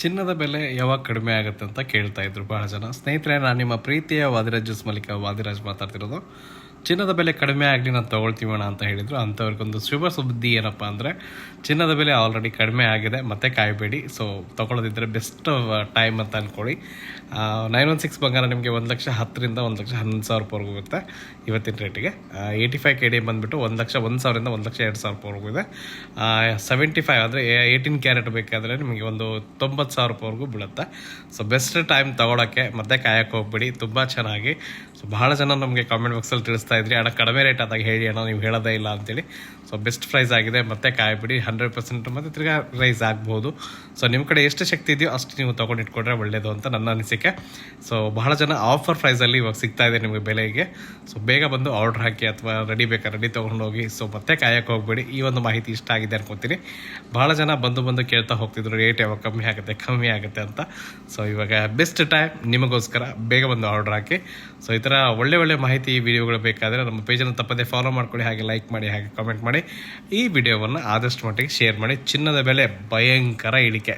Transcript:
ಚಿನ್ನದ ಬೆಲೆ ಯಾವಾಗ ಕಡಿಮೆ ಆಗುತ್ತೆ ಅಂತ ಕೇಳ್ತಾ ಇದ್ರು ಬಹಳ ಜನ. ಸ್ನೇಹಿತರೆ, ನಾನು ನಿಮ್ಮ ಪ್ರೀತಿಯ ವಾದಿರಾಜ್ ಜ್ಯೂಸ್ ಮಾಲೀಕ ವಾದಿರಾಜ್ ಮಾತಾಡ್ತಿರೋದು. ಚಿನ್ನದ ಬೆಲೆ ಕಡಿಮೆ ಆಗಲಿ ನಾನು ತೊಗೊಳ್ತೀವಣ ಅಂತ ಹೇಳಿದರು. ಅಂಥವ್ರಿಗೊಂದು ಶುಭ ಸುದ್ದಿ ಏನಪ್ಪ ಅಂದರೆ, ಚಿನ್ನದ ಬೆಲೆ ಆಲ್ರೆಡಿ ಕಡಿಮೆ ಆಗಿದೆ, ಮತ್ತೆ ಕಾಯಬೇಡಿ. ಸೊ ತೊಗೊಳ್ಳೋದಿದ್ದರೆ ಬೆಸ್ಟ್ ಟೈಮ್ ಅಂತ ಅಂದ್ಕೊಳ್ಳಿ. 916 ಬಂಗಾರ ನಿಮಗೆ 1,10,000ರಿಂದ 1,11,000 ರೂಪಾಯಿವರೆಗೂ ಇರುತ್ತೆ ಇವತ್ತಿನ ರೇಟಿಗೆ. 85 KD ಬಂದುಬಿಟ್ಟು 1,01,000ರಿಂದ 1,02,000 ಇದೆ. 75 ಅಂದರೆ 18 ಕ್ಯಾರೆಟ್ ಬೇಕಾದರೆ ನಿಮಗೆ ಒಂದು 90,000 ರೂಪಾಯಿವರೆಗೂ ಬೀಳುತ್ತೆ. ಸೊ ಬೆಸ್ಟ್ ಟೈಮ್ ತೊಗೊಳಕ್ಕೆ, ಮತ್ತೆ ಕಾಯಕ್ಕೆ ಹೋಗ್ಬಿಡಿ. ತುಂಬ ಚೆನ್ನಾಗಿ ಸೊ ಬಹಳ ಜನ ನಮಗೆ ಕಾಮೆಂಟ್ ಬಾಕ್ಸಲ್ಲಿ ತಿಳಿಸ್ತಾ ಇದ್ರಿ, ಅಣ್ಣ ಕಡಿಮೆ ರೇಟ್ ಆದಾಗ ಹೇಳಿ ಅಣ್ಣ, ನೀವು ಹೇಳೋದೇ ಇಲ್ಲ ಅಂತೇಳಿ. ಸೊ ಬೆಸ್ಟ್ ಪ್ರೈಸ್ ಆಗಿದೆ, ಮತ್ತೆ ಕಾಯ್ಬಿಡಿ. 100% ಮತ್ತೆ ತಿರ್ಗಾ ರೈಸ್ ಆಗ್ಬೋದು. ಸೊ ನಿಮ್ಮ ಕಡೆ ಎಷ್ಟು ಶಕ್ತಿ ಇದೆಯೋ ಅಷ್ಟು ನೀವು ತೊಗೊಂಡಿಟ್ಕೊಂಡ್ರೆ ಒಳ್ಳೆಯದು ಅಂತ ನನ್ನ ಅನಿಸಿಕೆ. ಸೊ ಬಹಳ ಜನ ಆಫರ್ ಪ್ರೈಸಲ್ಲಿ ಇವಾಗ ಸಿಗ್ತಾ ಇದೆ ನಿಮಗೆ ಬೆಲೆಗೆ. ಸೊ ಬೇಗ ಬಂದು ಆರ್ಡ್ರ್ ಹಾಕಿ, ಅಥವಾ ರೆಡಿ ತೊಗೊಂಡೋಗಿ. ಸೊ ಮತ್ತೆ ಕಾಯಕ್ಕೆ ಹೋಗ್ಬೇಡಿ. ಈ ಒಂದು ಮಾಹಿತಿ ಇಷ್ಟ ಆಗಿದೆ ಅನ್ಕೊತೀನಿ. ಭಾಳ ಜನ ಬಂದು ಕೇಳ್ತಾ ಹೋಗ್ತಿದ್ರು, ರೇಟ್ ಯಾವಾಗ ಕಮ್ಮಿ ಆಗುತ್ತೆ ಅಂತ. ಸೊ ಇವಾಗ ಬೆಸ್ಟ್ ಟೈಮ್ ನಿಮಗೋಸ್ಕರ, ಬೇಗ ಬಂದು ಆರ್ಡ್ರ್ ಹಾಕಿ. ಸೊ ಈ ಥರ ಒಳ್ಳೆ ಮಾಹಿತಿ ವಿಡಿಯೋಗಳು ಬೇಕಾದರೆ ನಮ್ಮ ಪೇಜನ್ನು ತಪ್ಪದೆ ಫಾಲೋ ಮಾಡ್ಕೊಳ್ಳಿ, ಹಾಗೆ ಲೈಕ್ ಮಾಡಿ, ಹಾಗೆ ಕಾಮೆಂಟ್ ಮಾಡಿ. ಈ ವಿಡಿಯೋವನ್ನು ಆದಷ್ಟು ಮಟ್ಟಿಗೆ ಶೇರ್ ಮಾಡಿ. ಚಿನ್ನದ ಬೆಲೆ ಭಯಂಕರ ಇಳಿಕೆ.